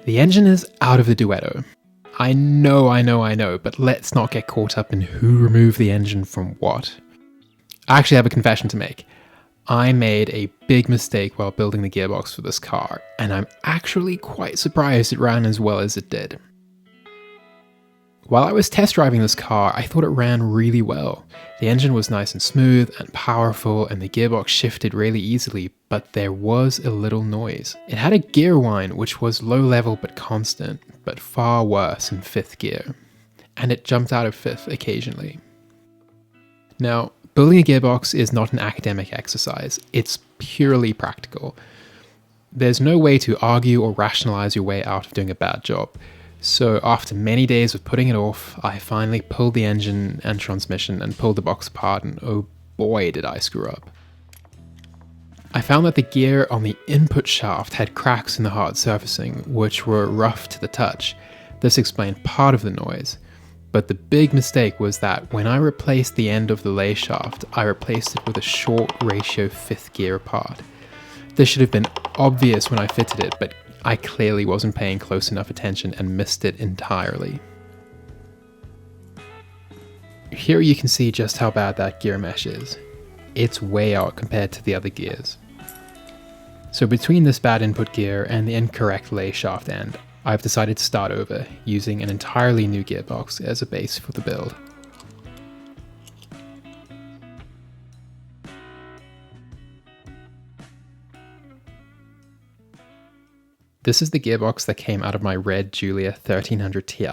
The engine is out of the Duetto. I know, but let's not get caught up in who removed the engine from what. I actually have a confession to make. I made a big mistake while building the gearbox for this car, and I'm actually quite surprised it ran as well as it did. While I was test driving this car, I thought it ran really well. The engine was nice and smooth and powerful, and the gearbox shifted really easily, but there was a little noise. It had a gear whine which was low level but constant, but far worse in 5th gear, and it jumped out of 5th occasionally. Now, building a gearbox is not an academic exercise, it's purely practical. There's no way to argue or rationalize your way out of doing a bad job. So after many days of putting it off, I finally pulled the engine and transmission and pulled the box apart, and oh boy did I screw up. I found that the gear on the input shaft had cracks in the hard surfacing, which were rough to the touch. This explained part of the noise. But the big mistake was that when I replaced the end of the lay shaft, I replaced it with a short ratio 5th gear part. This should have been obvious when I fitted it, but I clearly wasn't paying close enough attention and missed it entirely. Here you can see just how bad that gear mesh is. It's way out compared to the other gears. So between this bad input gear and the incorrect lay shaft end, I've decided to start over, using an entirely new gearbox as a base for the build. This is the gearbox that came out of my red Julia 1300 Ti,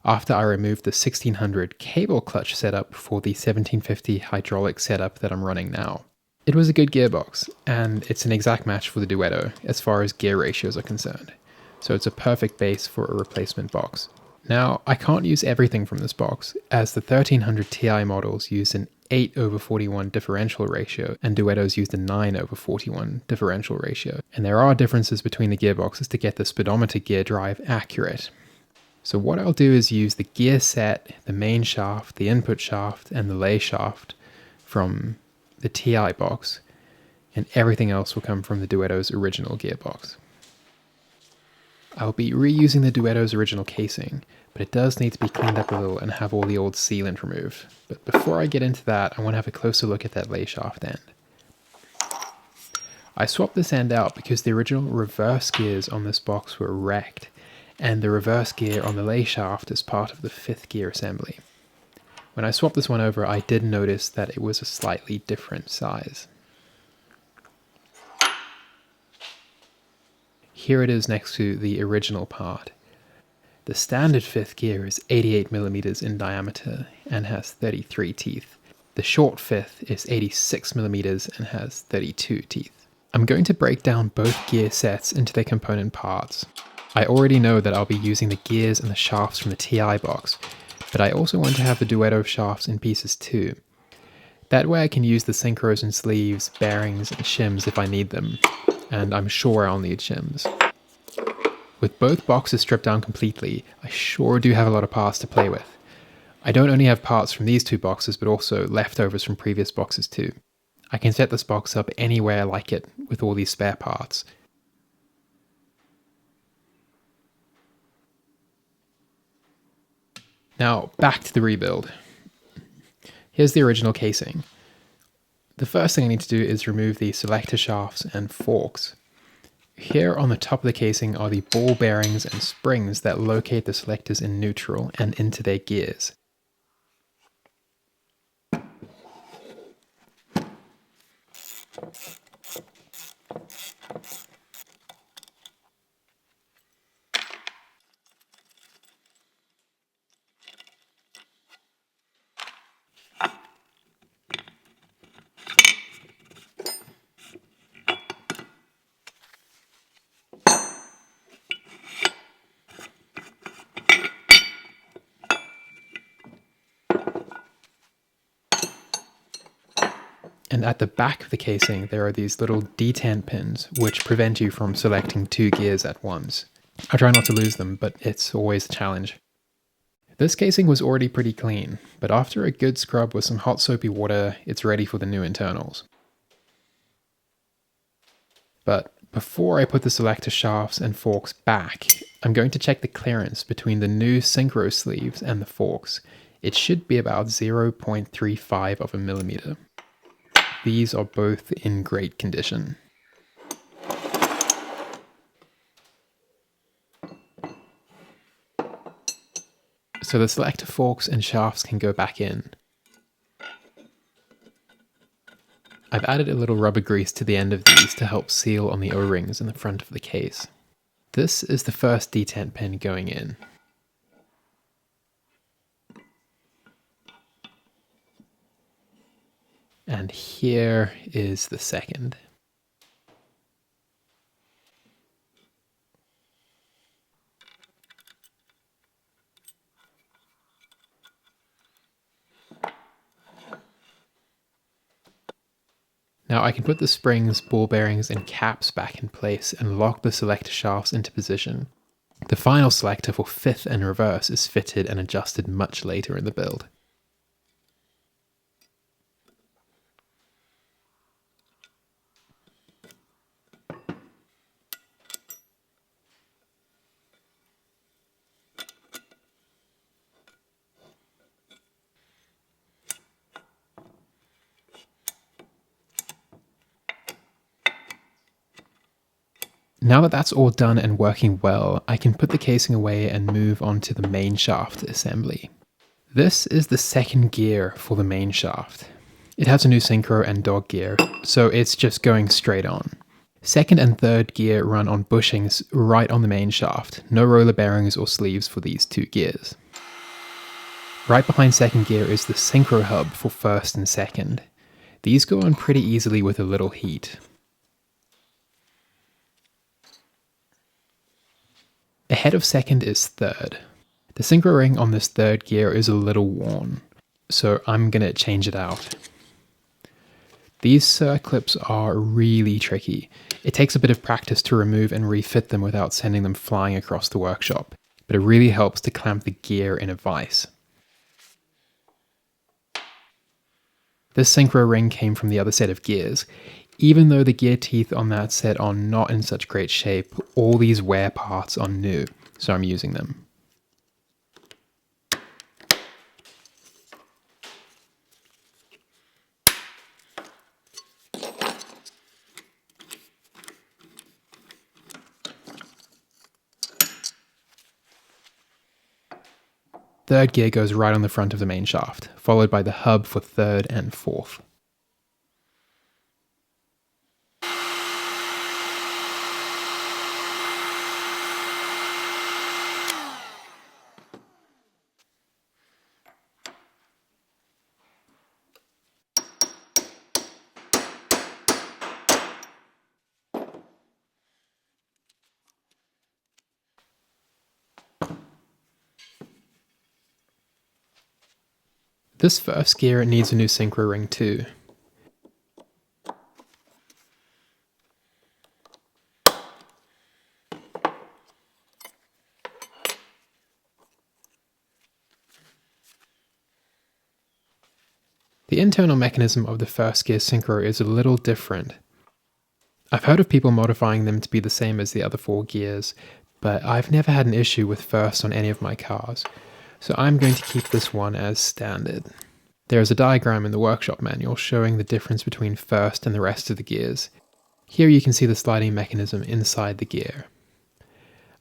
after I removed the 1600 cable clutch setup for the 1750 hydraulic setup that I'm running now. It was a good gearbox, and it's an exact match for the Duetto as far as gear ratios are concerned. So it's a perfect base for a replacement box. Now, I can't use everything from this box, as the 1300 Ti models used an 8/41 differential ratio, and Duettos used a 9/41 differential ratio. And there are differences between the gearboxes to get the speedometer gear drive accurate. So what I'll do is use the gear set, the main shaft, the input shaft, and the lay shaft from the Ti box, and everything else will come from the Duetto's original gearbox. I'll be reusing the Duetto's original casing, but it does need to be cleaned up a little and have all the old sealant removed. But before I get into that, I want to have a closer look at that lay shaft end. I swapped this end out because the original reverse gears on this box were wrecked, and the reverse gear on the lay shaft is part of the 5th gear assembly. When I swapped this one over, I did notice that it was a slightly different size. Here it is next to the original part. The standard 5th gear is 88mm in diameter and has 33 teeth. The short 5th is 86mm and has 32 teeth. I'm going to break down both gear sets into their component parts. I already know that I'll be using the gears and the shafts from the Ti box, but I also want to have the Duetto shafts in pieces too. That way I can use the synchros and sleeves, bearings and shims if I need them, and I'm sure I'll need shims. With both boxes stripped down completely, I sure do have a lot of parts to play with. I don't only have parts from these two boxes, but also leftovers from previous boxes too. I can set this box up anywhere I like it with all these spare parts. Now, back to the rebuild. Here's the original casing. The first thing I need to do is remove the selector shafts and forks. Here on the top of the casing are the ball bearings and springs that locate the selectors in neutral and into their gears. And at the back of the casing, there are these little detent pins, which prevent you from selecting two gears at once. I try not to lose them, but it's always a challenge. This casing was already pretty clean, but after a good scrub with some hot soapy water, it's ready for the new internals. But Before I put the selector shafts and forks back, I'm going to check the clearance between the new synchro sleeves and the forks. It should be about 0.35 of a millimeter. These are both in great condition. So the selector forks and shafts can go back in. I've added a little rubber grease to the end of these to help seal on the O-rings in the front of the case. This is the first detent pin going in. And here is the second. Now I can put the springs, ball bearings and caps back in place and lock the selector shafts into position. The final selector for fifth and reverse is fitted and adjusted much later in the build. Now that that's all done and working well, I can put the casing away and move on to the main shaft assembly. This is the second gear for the main shaft. It has a new synchro and dog gear, so it's just going straight on. Second and third gear run on bushings right on the main shaft, no roller bearings or sleeves for these two gears. Right behind second gear is the synchro hub for first and second. These go on pretty easily with a little heat. Ahead of second is third. The synchro ring on this third gear is a little worn, so I'm going to change it out. These circlips are really tricky. It takes a bit of practice to remove and refit them without sending them flying across the workshop, but it really helps to clamp the gear in a vise. This synchro ring came from the other set of gears. Even though the gear teeth on that set are not in such great shape, all these wear parts are new, so I'm using them. Third gear goes right on the front of the main shaft, followed by the hub for third and fourth. This first gear needs a new synchro ring too. The internal mechanism of the first gear synchro is a little different. I've heard of people modifying them to be the same as the other four gears, but I've never had an issue with first on any of my cars, so I'm going to keep this one as standard. There is a diagram in the workshop manual showing the difference between first and the rest of the gears. Here you can see the sliding mechanism inside the gear.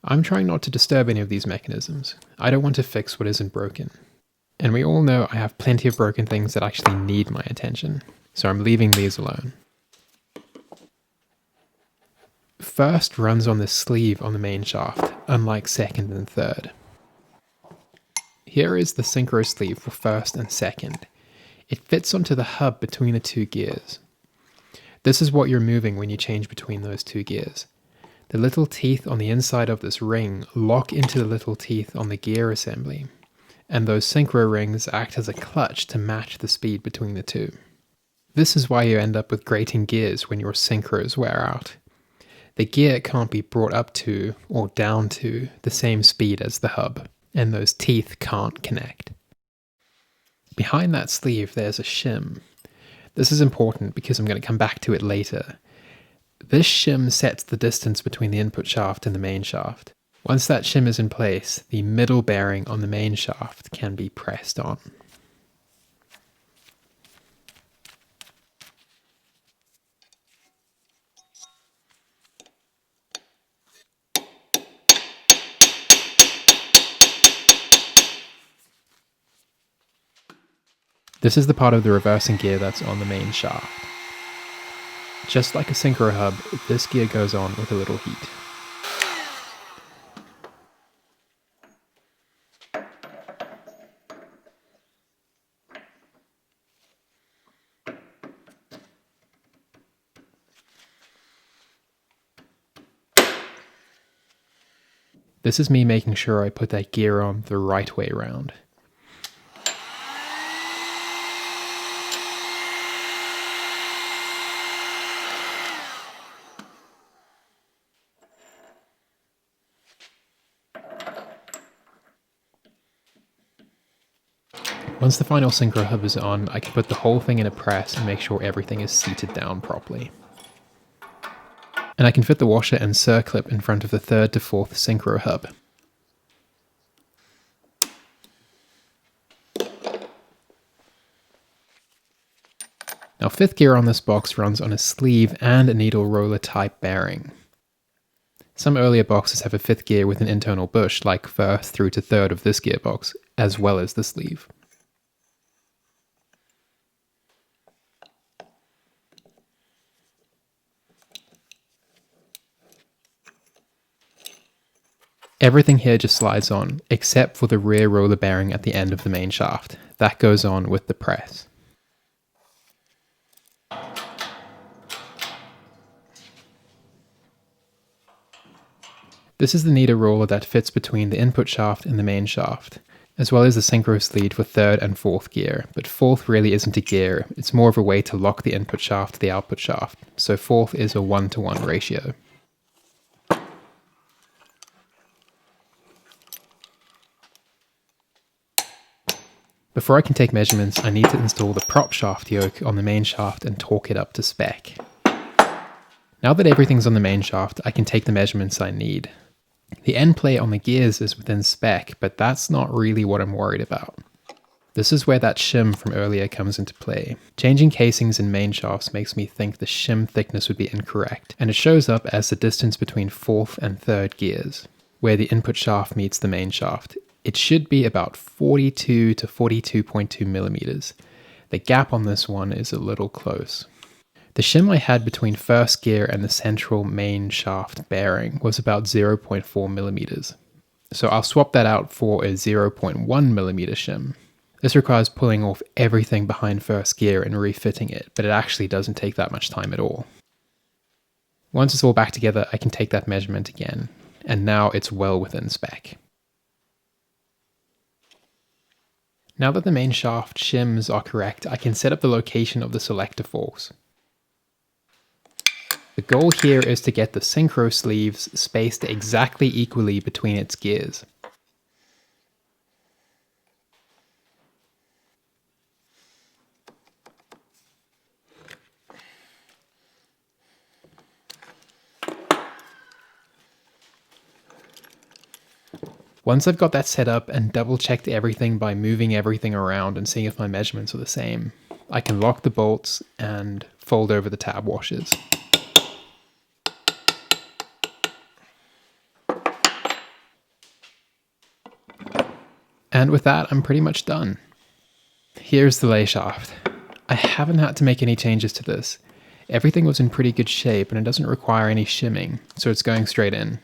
I'm trying not to disturb any of these mechanisms. I don't want to fix what isn't broken. And we all know I have plenty of broken things that actually need my attention, so I'm leaving these alone. First runs on the sleeve on the main shaft, unlike second and third. Here is the synchro sleeve for first and second. It fits onto the hub between the two gears. This is what you're moving when you change between those two gears. The little teeth on the inside of this ring lock into the little teeth on the gear assembly, and those synchro rings act as a clutch to match the speed between the two. This is why you end up with grating gears when your synchros wear out. The gear can't be brought up to, or down to, the same speed as the hub, and those teeth can't connect. Behind that sleeve there's a shim. This is important because I'm going to come back to it later. This shim sets the distance between the input shaft and the main shaft. Once that shim is in place, the middle bearing on the main shaft can be pressed on. This is the part of the reversing gear that's on the main shaft. Just like a synchro hub, this gear goes on with a little heat. This is me making sure I put that gear on the right way round. Once the final synchro hub is on, I can put the whole thing in a press and make sure everything is seated down properly. And I can fit the washer and circlip in front of the 3rd to 4th synchro hub. Now 5th gear on this box runs on a sleeve and a needle roller type bearing. Some earlier boxes have a 5th gear with an internal bush, like 1st through to 3rd of this gearbox, as well as the sleeve. Everything here just slides on, except for the rear roller bearing at the end of the main shaft. That goes on with the press. This is the needle roller that fits between the input shaft and the main shaft, as well as the synchro sleeve for 3rd and 4th gear, but 4th really isn't a gear, it's more of a way to lock the input shaft to the output shaft, so 4th is a 1-to-1 ratio. Before I can take measurements, I need to install the prop shaft yoke on the main shaft and torque it up to spec. Now that everything's on the main shaft, I can take the measurements I need. The end plate on the gears is within spec, but that's not really what I'm worried about. This is where that shim from earlier comes into play. Changing casings in main shafts makes me think the shim thickness would be incorrect, and it shows up as the distance between 4th and 3rd gears, where the input shaft meets the main shaft. It should be about 42 to 42.2 millimeters. The gap on this one is a little close. The shim I had between 1st gear and the central main shaft bearing was about 0.4 millimeters. So I'll swap that out for a 0.1 millimeter shim. This requires pulling off everything behind 1st gear and refitting it, but it actually doesn't take that much time at all. Once it's all back together, I can take that measurement again, and now it's well within spec. Now that the main shaft shims are correct, I can set up the location of the selector forks. The goal here is to get the synchro sleeves spaced exactly equally between its gears. Once I've got that set up and double checked everything by moving everything around and seeing if my measurements are the same, I can lock the bolts and fold over the tab washers. And with that, I'm pretty much done. Here's the lay shaft. I haven't had to make any changes to this. Everything was in pretty good shape and it doesn't require any shimming, so it's going straight in.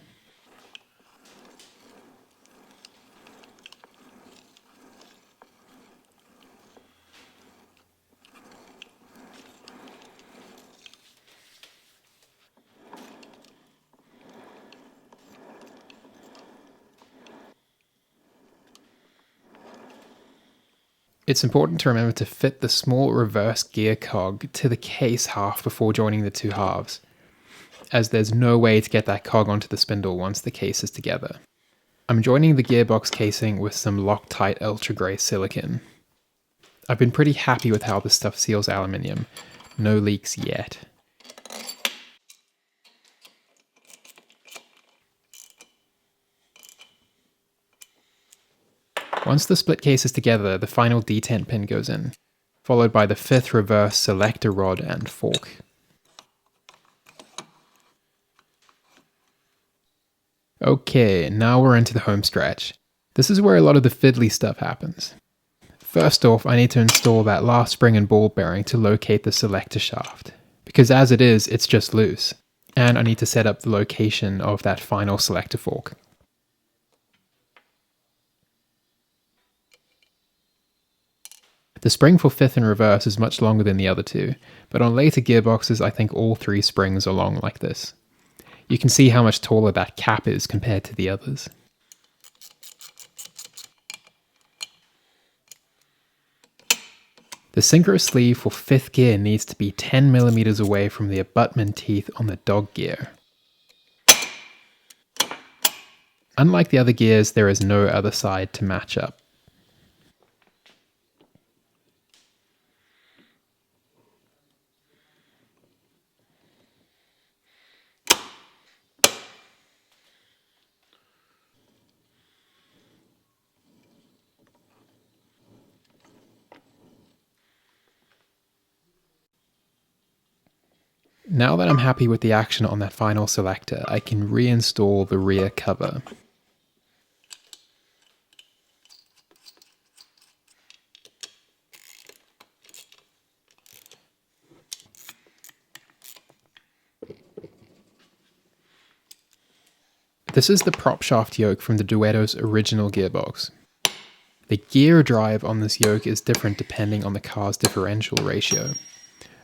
It's important to remember to fit the small reverse gear cog to the case half before joining the two halves, as there's no way to get that cog onto the spindle once the case is together. I'm joining the gearbox casing with some Loctite Ultra Grey silicone. I've been pretty happy with how this stuff seals aluminium. No leaks yet. Once the split case is together, the final detent pin goes in, followed by the 5th reverse selector rod and fork. Okay, now we're into the home stretch. This is where a lot of the fiddly stuff happens. First off, I need to install that last spring and ball bearing to locate the selector shaft, because as it is, it's just loose. And I need to set up the location of that final selector fork. The spring for 5th and reverse is much longer than the other two, but on later gearboxes I think all 3 springs are long like this. You can see how much taller that cap is compared to the others. The synchro sleeve for 5th gear needs to be 10mm away from the abutment teeth on the dog gear. Unlike the other gears, there is no other side to match up. Now that I'm happy with the action on that final selector, I can reinstall the rear cover. This is the prop shaft yoke from the Duetto's original gearbox. The gear drive on this yoke is different depending on the car's differential ratio.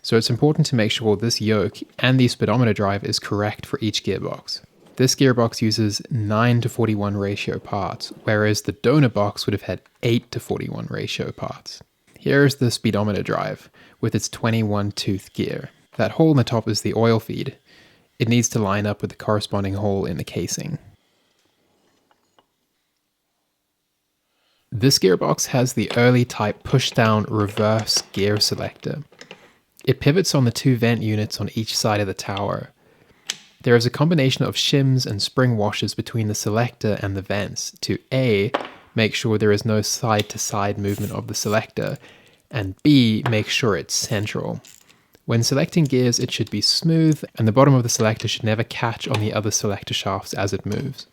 So it's important to make sure this yoke and the speedometer drive is correct for each gearbox. This gearbox uses 9:41 ratio parts, whereas the donor box would have had 8:41 ratio parts. Here is the speedometer drive with its 21 tooth gear. That hole in the top is the oil feed. It needs to line up with the corresponding hole in the casing. This gearbox has the early type push-down reverse gear selector. It pivots on the 2 vent units on each side of the tower. There is a combination of shims and spring washers between the selector and the vents to A, make sure there is no side-to-side movement of the selector, and B, make sure it's central. When selecting gears, it should be smooth, and the bottom of the selector should never catch on the other selector shafts as it moves.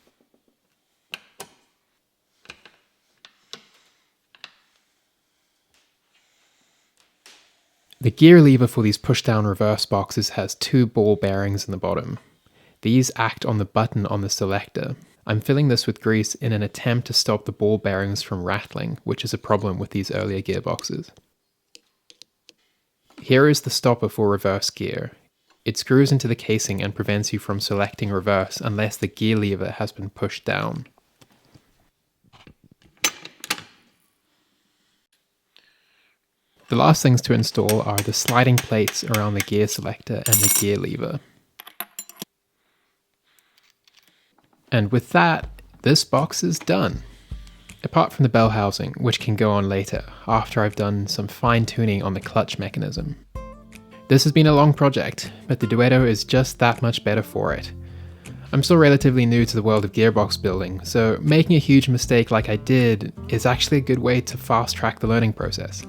The gear lever for these push-down reverse boxes has 2 ball bearings in the bottom. These act on the button on the selector. I'm filling this with grease in an attempt to stop the ball bearings from rattling, which is a problem with these earlier gearboxes. Here is the stopper for reverse gear. It screws into the casing and prevents you from selecting reverse unless the gear lever has been pushed down. The last things to install are the sliding plates around the gear selector and the gear lever. And with that, this box is done. Apart from the bell housing, which can go on later, after I've done some fine tuning on the clutch mechanism. This has been a long project, but the Duetto is just that much better for it. I'm still relatively new to the world of gearbox building, so making a huge mistake like I did is actually a good way to fast track the learning process.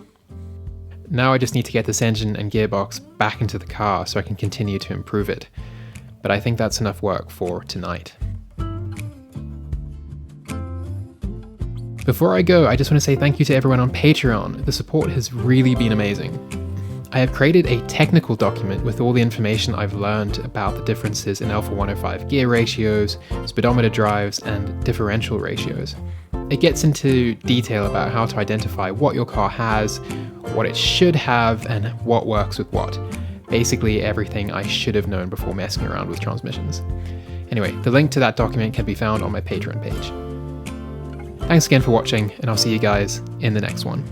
Now I just need to get this engine and gearbox back into the car so I can continue to improve it, but I think that's enough work for tonight. Before I go, I just want to say thank you to everyone on Patreon. The support has really been amazing. I have created a technical document with all the information I've learned about the differences in Alfa 105 gear ratios, speedometer drives, and differential ratios. It gets into detail about how to identify what your car has, what it should have, and what works with what. Basically everything I should have known before messing around with transmissions. Anyway, the link to that document can be found on my Patreon page. Thanks again for watching, and I'll see you guys in the next one.